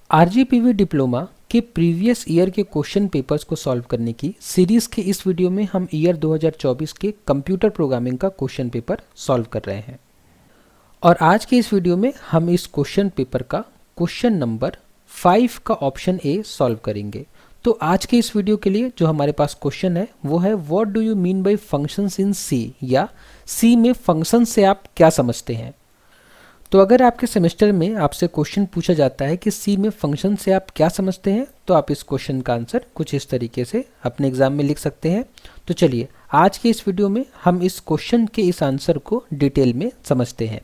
RGPV diploma के previous year के question papers को सॉल्व करने की सीरीज़ के इस वीडियो में हम ईयर 2024 के कंप्यूटर प्रोग्रामिंग का क्वेश्चन पेपर सॉल्व कर रहे हैं। और आज के इस वीडियो में हम इस क्वेश्चन पेपर का क्वेश्चन नंबर 5 का ऑप्शन ए सॉल्व करेंगे। तो आज के इस वीडियो के लिए जो हमारे पास क्वेश्चन है वो है what do you mean by functions in C, या सी में फंक्शन से आप क्या समझते हैं। तो अगर आपके सेमेस्टर में आपसे क्वेश्चन पूछा जाता है कि सी में फंक्शन से आप क्या समझते हैं, तो आप इस क्वेश्चन का आंसर कुछ इस तरीके से अपने एग्जाम में लिख सकते हैं। तो चलिए आज के इस वीडियो में हम इस क्वेश्चन के इस आंसर को डिटेल में समझते हैं।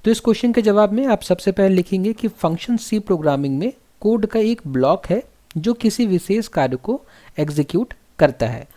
तो इस क्वेश्चन के जवाब में आप सबसे पहले लिखेंगे कि फंक्शन सी प्रोग्रामिंग में कोड का एक ब्लॉक है जो किसी विशेष कार्य को एग्जीक्यूट करता है।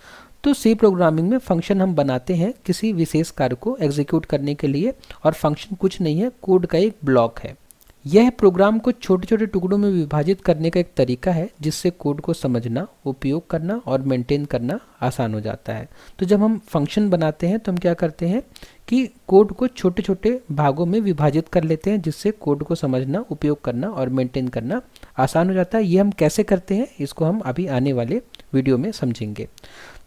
तो सी प्रोग्रामिंग में फंक्शन हम बनाते हैं किसी विशेष कार्य को एग्जीक्यूट करने के लिए, और फंक्शन कुछ नहीं है, कोड का एक ब्लॉक है। यह प्रोग्राम को छोटे छोटे टुकड़ों में विभाजित करने का एक तरीका है जिससे कोड को समझना, उपयोग करना और मेंटेन करना आसान हो जाता है। तो जब हम फंक्शन बनाते हैं तो हम क्या करते हैं कि कोड को छोटे छोटे भागों में विभाजित कर लेते हैं जिससे कोड को समझना, उपयोग करना और मेंटेन करना आसान हो जाता है। ये हम कैसे करते हैं इसको हम अभी आने वाले वीडियो में समझेंगे।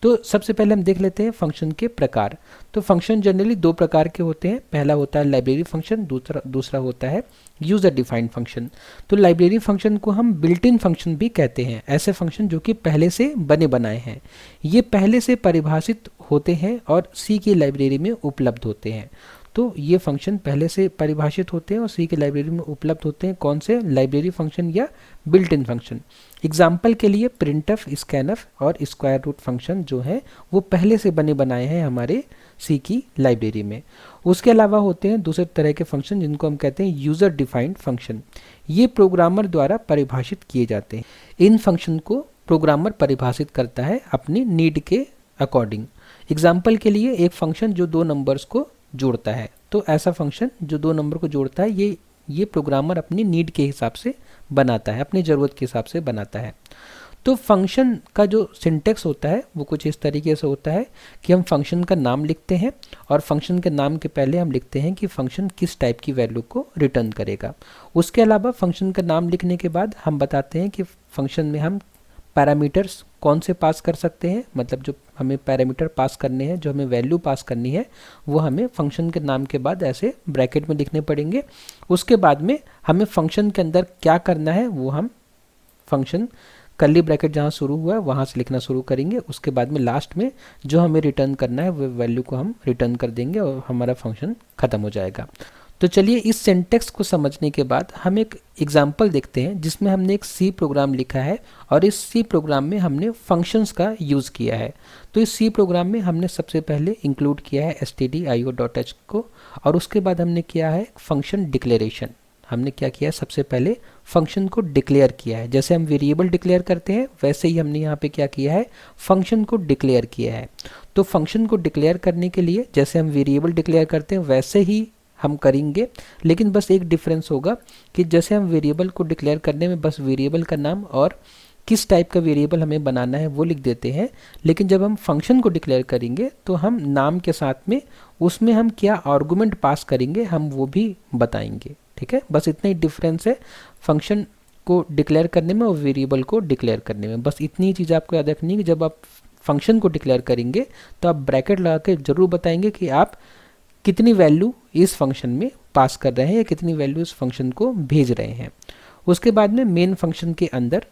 तो सबसे पहले हम देख लेते हैं फंक्शन के प्रकार। तो फंक्शन जनरली दो प्रकार के होते हैं। पहला होता है लाइब्रेरी फंक्शन, दूसरा होता है यूजर डिफाइंड फंक्शन। तो लाइब्रेरी फंक्शन को हम बिल्ट इन फंक्शन भी कहते हैं, ऐसे फंक्शन जो कि पहले से बने बनाए हैं। ये पहले से परिभाषित होते हैं और सी की लाइब्रेरी में उपलब्ध होते हैं। तो ये फंक्शन पहले से परिभाषित होते हैं और सी की लाइब्रेरी में उपलब्ध होते हैं। कौन से? लाइब्रेरी फंक्शन या बिल्ट इन फंक्शन। एग्जाम्पल के लिए प्रिंटफ, स्कैनफ और स्क्वायर रूट फंक्शन जो है वो पहले से बने बनाए हैं हमारे सी की लाइब्रेरी में। उसके अलावा होते हैं दूसरे तरह के फंक्शन जिनको हम कहते हैं यूजर डिफाइंड फंक्शन। ये प्रोग्रामर द्वारा परिभाषित किए जाते हैं। इन फंक्शन को प्रोग्रामर परिभाषित करता है अपनी नीड के अकॉर्डिंग। एग्जाम्पल के लिए एक फंक्शन जो दो नंबर्स को जोड़ता है, तो ऐसा फंक्शन जो दो नंबर को जोड़ता है ये प्रोग्रामर अपनी नीड के हिसाब से बनाता है, अपनी ज़रूरत के हिसाब से बनाता है। तो फंक्शन का जो सिंटेक्स होता है वो कुछ इस तरीके से होता है कि हम फंक्शन का नाम लिखते हैं और फंक्शन के नाम के पहले हम लिखते हैं कि फंक्शन किस टाइप की वैल्यू को रिटर्न करेगा। उसके अलावा फंक्शन का नाम लिखने के बाद हम बताते हैं कि फंक्शन में हम पैरामीटर्स कौन से पास कर सकते हैं, मतलब जो हमें पैरामीटर पास करने हैं, जो हमें वैल्यू पास करनी है वो हमें फंक्शन के नाम के बाद ऐसे ब्रैकेट में लिखने पड़ेंगे। उसके बाद में हमें फंक्शन के अंदर क्या करना है वो हम फंक्शन कर्ली ब्रैकेट जहाँ शुरू हुआ है वहाँ से लिखना शुरू करेंगे। उसके बाद में लास्ट में जो हमें रिटर्न करना है वो वैल्यू को हम रिटर्न कर देंगे और हमारा फंक्शन ख़त्म हो जाएगा। तो चलिए इस सिंटेक्स को समझने के बाद हम एक एग्जाम्पल देखते हैं जिसमें हमने एक सी प्रोग्राम लिखा है और इस सी प्रोग्राम में हमने फंक्शंस का यूज़ किया है। तो इस सी प्रोग्राम में हमने सबसे पहले इंक्लूड किया है stdio.h को, और उसके बाद हमने किया है फंक्शन डिक्लेरेशन। हमने क्या किया है, सबसे पहले फंक्शन को डिक्लेयर किया है। जैसे हम वेरिएबल डिक्लेयर करते हैं वैसे ही हमने यहाँ पे क्या किया है, फंक्शन को डिक्लेयर किया है। तो फंक्शन को डिक्लेयर करने के लिए जैसे हम वेरिएबल डिक्लेयर करते हैं वैसे ही हम करेंगे, लेकिन बस एक डिफरेंस होगा कि जैसे हम वेरिएबल को डिक्लेयर करने में बस वेरिएबल का नाम और किस टाइप का वेरिएबल हमें बनाना है वो लिख देते हैं, लेकिन जब हम फंक्शन को डिक्लेयर करेंगे तो हम नाम के साथ में उसमें हम क्या आर्गुमेंट पास करेंगे हम वो भी बताएंगे। ठीक है, बस इतना ही डिफरेंस है फंक्शन को डिक्लेयर करने में और वेरिएबल को डिक्लेयर करने में। बस इतनी ही चीज़ आपको याद रखनी है कि जब आप फंक्शन को डिक्लेयर करेंगे तो आप ब्रैकेट लगा के जरूर बताएंगे कि आप कितनी वैल्यू इस फंक्शन में पास कर रहे हैं या कितनी वैल्यू इस फंक्शन को भेज रहे हैं। उसके बाद में मेन फंक्शन के अंदर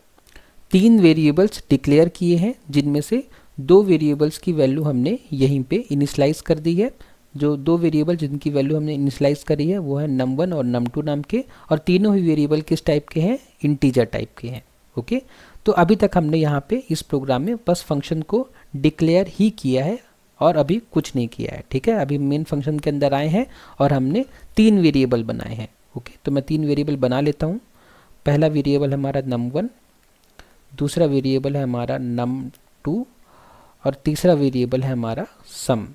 3 वेरिएबल्स डिक्लेयर किए हैं जिनमें से 2 वेरिएबल्स की वैल्यू हमने यहीं पे इनिशलाइज कर दी है। जो 2 वेरिएबल जिनकी वैल्यू हमने इनिशलाइज करी है वो है num1 और num2 नाम के, और तीनों ही वेरिएबल किस टाइप के हैं, इंटीजर टाइप के हैं। ओके, तो अभी तक हमने यहाँ पे इस प्रोग्राम में बस फंक्शन को डिक्लेयर ही किया है और अभी कुछ नहीं किया है। ठीक है, अभी मेन फंक्शन के अंदर आए हैं और हमने 3 वेरिएबल बनाए हैं। ओके, तो मैं 3 वेरिएबल बना लेता हूँ। पहला वेरिएबल हमारा num1, दूसरा वेरिएबल है हमारा num2 और तीसरा वेरिएबल है हमारा sum।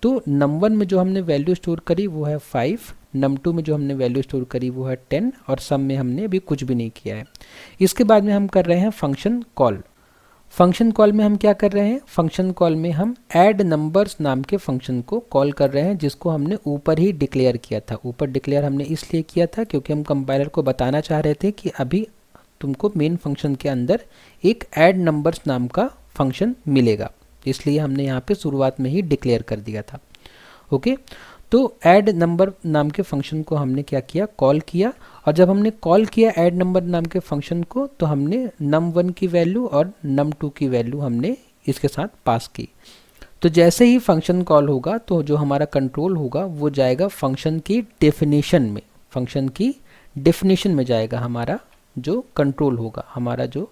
तो num1 में जो हमने वैल्यू स्टोर करी वो है 5, num2 में जो हमने वैल्यू स्टोर करी वो है 10 और sum में हमने अभी कुछ भी नहीं किया है। इसके बाद में हम कर रहे हैं फंक्शन कॉल। फंक्शन कॉल में हम क्या कर रहे हैं, फंक्शन कॉल में हम ऐड नंबर्स नाम के फंक्शन को कॉल कर रहे हैं जिसको हमने ऊपर ही डिक्लेयर किया था। ऊपर डिक्लेयर हमने इसलिए किया था क्योंकि हम कंपाइलर को बताना चाह रहे थे कि अभी तुमको मेन फंक्शन के अंदर एक ऐड नंबर्स नाम का फंक्शन मिलेगा, इसलिए हमने यहाँ पे शुरुआत में ही डिक्लेयर कर दिया था। ओके, तो ऐड नंबर नाम के फंक्शन को हमने क्या किया, कॉल किया, और जब हमने कॉल किया ऐड नंबर नाम के फंक्शन को तो हमने num1 की वैल्यू और num2 की वैल्यू हमने इसके साथ पास की। तो जैसे ही फंक्शन कॉल होगा तो जो हमारा कंट्रोल होगा वो जाएगा फंक्शन की डेफिनेशन में, फंक्शन की डेफिनेशन में जाएगा हमारा जो कंट्रोल होगा, हमारा जो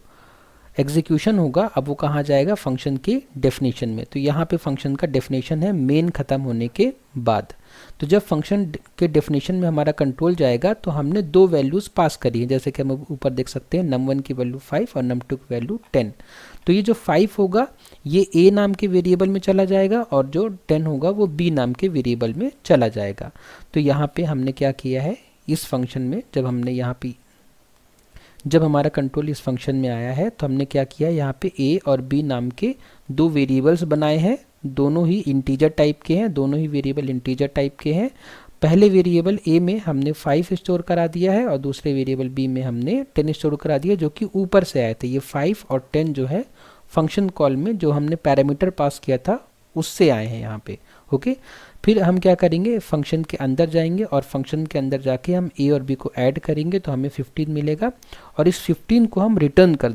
एग्जीक्यूशन होगा, अब वो कहाँ जाएगा, फंक्शन की डेफिनेशन में। तो यहाँ पे फंक्शन का डेफिनेशन है मेन ख़त्म होने के बाद। तो जब फंक्शन के डेफिनेशन में हमारा कंट्रोल जाएगा तो हमने दो वैल्यूज़ पास करी है, जैसे कि हम ऊपर देख सकते हैं num1 की वैल्यू 5 और num2 की वैल्यू 10। तो ये जो 5 होगा ये a नाम के वेरिएबल में चला जाएगा और जो 10 होगा वो b नाम के वेरिएबल में चला जाएगा। तो यहाँ पे हमने क्या किया है, इस फंक्शन में जब हमारा कंट्रोल इस फंक्शन में आया है तो हमने क्या किया, यहाँ पे a और b नाम के दो वेरिएबल्स बनाए हैं, दोनों ही इंटीजर टाइप के हैं, दोनों ही वेरिएबल इंटीजर टाइप के हैं। पहले वेरिएबल a में हमने 5 स्टोर करा दिया है और दूसरे वेरिएबल b में हमने 10 स्टोर करा दिया, जो कि ऊपर से आए थे। ये 5 और 10 जो है फंक्शन कॉल में जो हमने पैरामीटर पास किया था उससे आए हैं यहाँ पे। ओके, फिर हम क्या करेंगे, फंक्शन के अंदर जाएंगे और फंक्शन के अंदर जाके हम a और b को ऐड करेंगे तो हमें 15 मिलेगा, और इस 15 को हम रिटर्न कर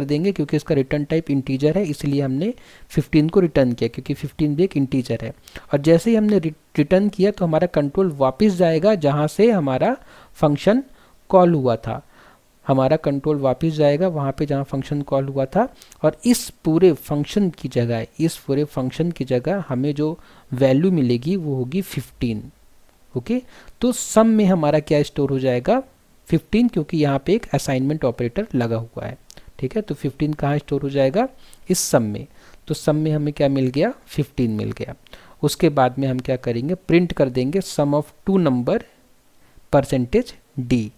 देंगे क्योंकि इसका रिटर्न टाइप इंटीजर है, इसलिए हमने 15 को रिटर्न किया क्योंकि 15 भी एक इंटीजर है। और जैसे ही हमने रिटर्न किया तो हमारा कंट्रोल वापस जाएगा जहाँ से हमारा फंक्शन कॉल हुआ था, हमारा कंट्रोल वापस जाएगा वहाँ पे जहाँ फंक्शन कॉल हुआ था, और इस पूरे फंक्शन की जगह हमें जो वैल्यू मिलेगी वो होगी 15। ओके, तो सम में हमारा क्या स्टोर हो जाएगा, 15, क्योंकि यहाँ पे एक असाइनमेंट ऑपरेटर लगा हुआ है। ठीक है, तो 15 कहाँ स्टोर हो जाएगा, इस सम में। तो सम में हमें क्या मिल गया, 15 मिल गया। उसके बाद में हम क्या करेंगे, प्रिंट कर देंगे सम ऑफ टू नंबर %d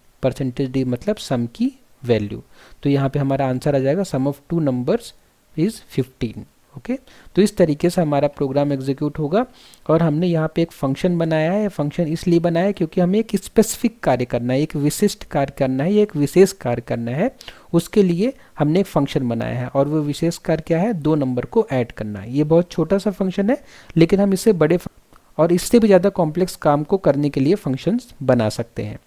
मतलब सम की वैल्यू। तो यहाँ पे हमारा आंसर आ जाएगा sum of two numbers is 15। Okay, तो इस तरीके से हमारा प्रोग्राम एग्जीक्यूट होगा। और हमने यहाँ पे एक फंक्शन बनाया है, फंक्शन इसलिए बनाया है क्योंकि हमें एक स्पेसिफिक कार्य करना है, एक विशिष्ट कार्य करना है, एक विशेष कार्य करना है, उसके लिए हमने एक फंक्शन बनाया है। और वो विशेष कार्य क्या है, 2 नंबर को ऐड करना है। ये बहुत छोटा सा फंक्शन है, लेकिन हम इससे बड़े और इससे भी ज़्यादा कॉम्प्लेक्स काम को करने के लिए फंक्शंस बना सकते हैं।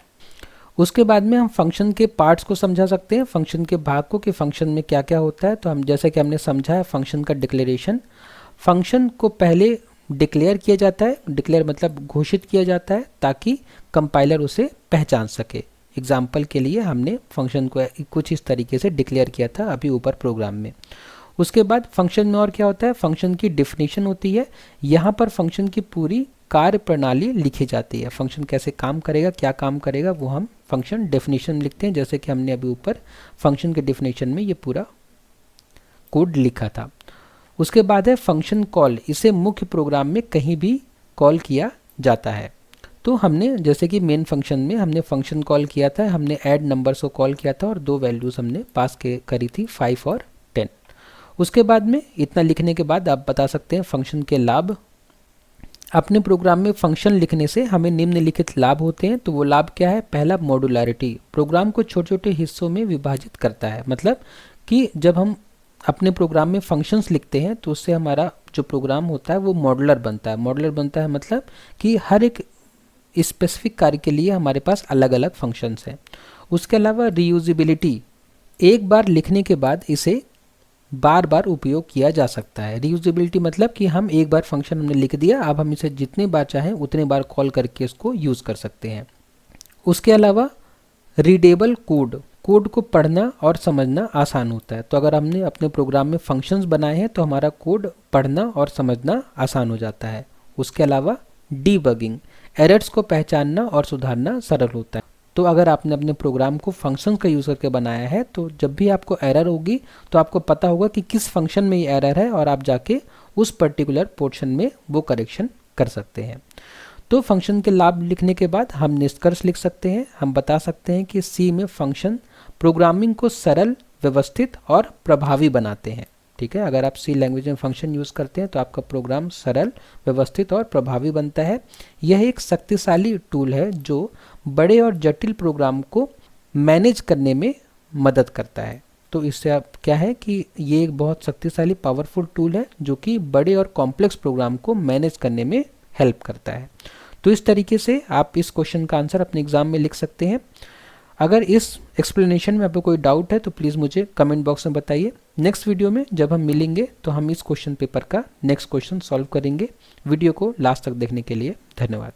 उसके बाद में हम फंक्शन के पार्ट्स को समझा सकते हैं, फंक्शन के भाग को, कि फंक्शन में क्या क्या होता है। तो हम जैसे कि हमने समझा है फंक्शन का डिक्लेरेशन, फंक्शन को पहले डिक्लेयर किया जाता है, डिक्लेयर मतलब घोषित किया जाता है ताकि कंपाइलर उसे पहचान सके। एग्जाम्पल के लिए हमने फंक्शन को कुछ इस तरीके से डिक्लेयर किया था अभी ऊपर प्रोग्राम में। उसके बाद फंक्शन में और क्या होता है, फंक्शन की डिफिनीशन होती है। यहाँ पर फंक्शन की पूरी कार्य प्रणाली लिखी जाती है, फंक्शन कैसे काम करेगा, क्या काम करेगा, वो हम फंक्शन डेफिनेशन लिखते हैं, जैसे कि हमने अभी ऊपर फंक्शन के डेफिनेशन में ये पूरा कोड लिखा था। उसके बाद है फंक्शन कॉल, इसे मुख्य प्रोग्राम में कहीं भी कॉल किया जाता है। तो हमने जैसे कि मेन फंक्शन में हमने फंक्शन कॉल किया था, हमने ऐड नंबर्स को कॉल किया था और 2 वैल्यूज़ हमने पास करी थी 5 और 10। उसके बाद में इतना लिखने के बाद आप बता सकते हैं फंक्शन के लाभ। अपने प्रोग्राम में फंक्शन लिखने से हमें निम्नलिखित लाभ होते हैं। तो वो लाभ क्या है, पहला मॉड्युलैरिटी, प्रोग्राम को छोटे छोटे हिस्सों में विभाजित करता है। मतलब कि जब हम अपने प्रोग्राम में फंक्शंस लिखते हैं तो उससे हमारा जो प्रोग्राम होता है वो मॉड्यूलर बनता है। मॉड्यूलर बनता है मतलब कि हर एक स्पेसिफिक कार्य के लिए हमारे पास अलग अलग फंक्शंस हैं। उसके अलावा रीयूजिबिलिटी, एक बार लिखने के बाद इसे बार बार उपयोग किया जा सकता है। रीयूजेबिलिटी मतलब कि हम एक बार फंक्शन हमने लिख दिया, अब हम इसे जितने बार चाहें उतने बार कॉल करके इसको यूज़ कर सकते हैं। उसके अलावा रीडेबल कोड, कोड को पढ़ना और समझना आसान होता है। तो अगर हमने अपने प्रोग्राम में फंक्शंस बनाए हैं तो हमारा कोड पढ़ना और समझना आसान हो जाता है। उसके अलावा डीबगिंग, एरर्स को पहचानना और सुधारना सरल होता है। तो अगर आपने अपने प्रोग्राम को फंक्शन का यूज़ करके बनाया है तो जब भी आपको एरर होगी तो आपको पता होगा कि किस फंक्शन में ये एरर है और आप जाके उस पर्टिकुलर पोर्शन में वो करेक्शन कर सकते हैं। तो फंक्शन के लाभ लिखने के बाद हम निष्कर्ष लिख सकते हैं। हम बता सकते हैं कि सी में फंक्शन प्रोग्रामिंग को सरल, व्यवस्थित और प्रभावी बनाते हैं। ठीक है, अगर आप सी लैंग्वेज में फंक्शन यूज़ करते हैं तो आपका प्रोग्राम सरल, व्यवस्थित और प्रभावी बनता है। यह एक शक्तिशाली टूल है जो बड़े और जटिल प्रोग्राम को मैनेज करने में मदद करता है। तो इससे आप क्या है कि ये एक बहुत शक्तिशाली पावरफुल टूल है जो कि बड़े और कॉम्प्लेक्स प्रोग्राम को मैनेज करने में हेल्प करता है। तो इस तरीके से आप इस क्वेश्चन का आंसर अपने एग्जाम में लिख सकते हैं। अगर इस एक्सप्लेनेशन में आपको कोई डाउट है तो प्लीज़ मुझे कमेंट बॉक्स में बताइए। नेक्स्ट वीडियो में जब हम मिलेंगे तो हम इस क्वेश्चन पेपर का नेक्स्ट क्वेश्चन सॉल्व करेंगे। वीडियो को लास्ट तक देखने के लिए धन्यवाद।